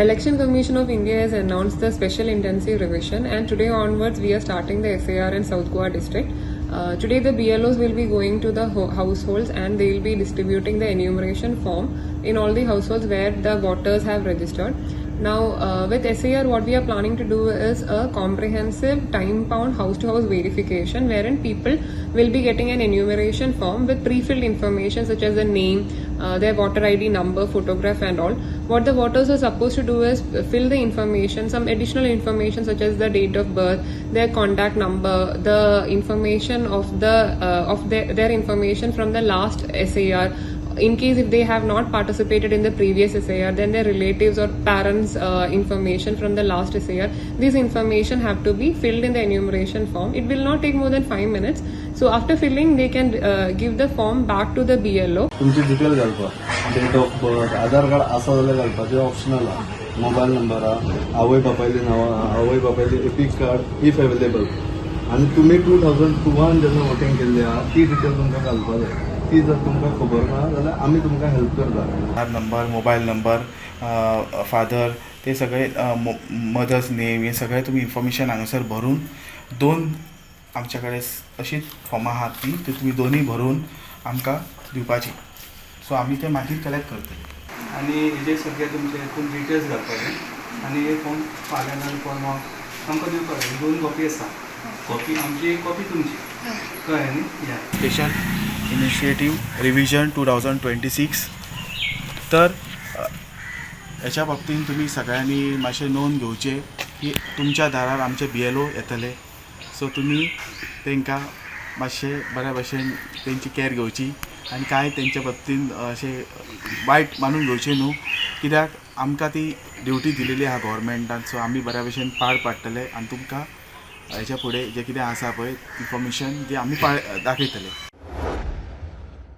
Election Commission of India has announced the special intensive revision, and today onwards we are starting the SAR in South Goa district. Today the BLOs will be going to the households and they will be distributing the enumeration form in all the households where the voters have registered. Now with SAR what we are planning to do is a comprehensive time-bound house-to-house verification wherein people will be getting an enumeration form with pre-filled information such as the name, their voter ID number, photograph and all. What the voters are supposed to do is fill the information, some additional information such as the date of birth, their contact number, the information of their information from the last SAR. In case if they have not participated in the previous SAR, then their relatives or parents' information from the last SAR. This information have to be filled in the enumeration form. It will not take more than 5 minutes. So after filling, they can give the form back to the BLO. तुमची detail घालपाक, date of birth, Aadhaar card आसा जाल्यार घालपाचें optional आहा, mobile number आहा, आवय बापायली नांवां, आवय बापायली एपिक कार्ड इफ अवेलेबल. आनी तुमी 2002 जेन्ना वोटींग केल्ली आहा ती डिटेल तुमकां घालपाक जाय. ती जर तुमकां खबर ना जाल्यार आमी तुमकां हेल्प करता. आधार नंबर, मोबाईल नंबर, फादर, ते सगळे मदर्स नेम, हे सगळे तुम्ही इन्फॉर्मेशन हांगासर भरून दोन आमच्या कडेन अशीच फॉर्मां आहात ती तुम्ही दोन्ही भरून आमकां दिवपाची. सो आमी ते मागीर कलेक्ट करतले आनी हेजे सगळे तुमचे हितून डिटेल्स घालपाचे आनी हे फॉर्म फाल्यां नाल्यार परवां आमकां दिवपाक जाय. 2 कॉपी आसा, कॉपी आमची, एक कॉपी तुमची, कळ्ळें न्ही. Station initiative revision 2026. तर ह्याच्या बाबतींत तुम्ही सगळ्यांनी मातशें नोंद घेवचे की तुमच्या दारार आमचे BLO येतले. सो तुम्ही तांकां मातशें बऱ्या भशेन तेंची कॅर घेवची आनी कांय तेंच्या बाबतींत अशें वायट मानून घेवचें न्हू, कित्याक आमकां ती ड्युटी दिलेली आहा गव्हर्मेंटान. सो आमी बऱ्या भशेन पाड पाडटले आनी तुमकां हेच्या फुडें जें कितें आसा पळय इन्फॉर्मेशन ती आमी दाखयतले.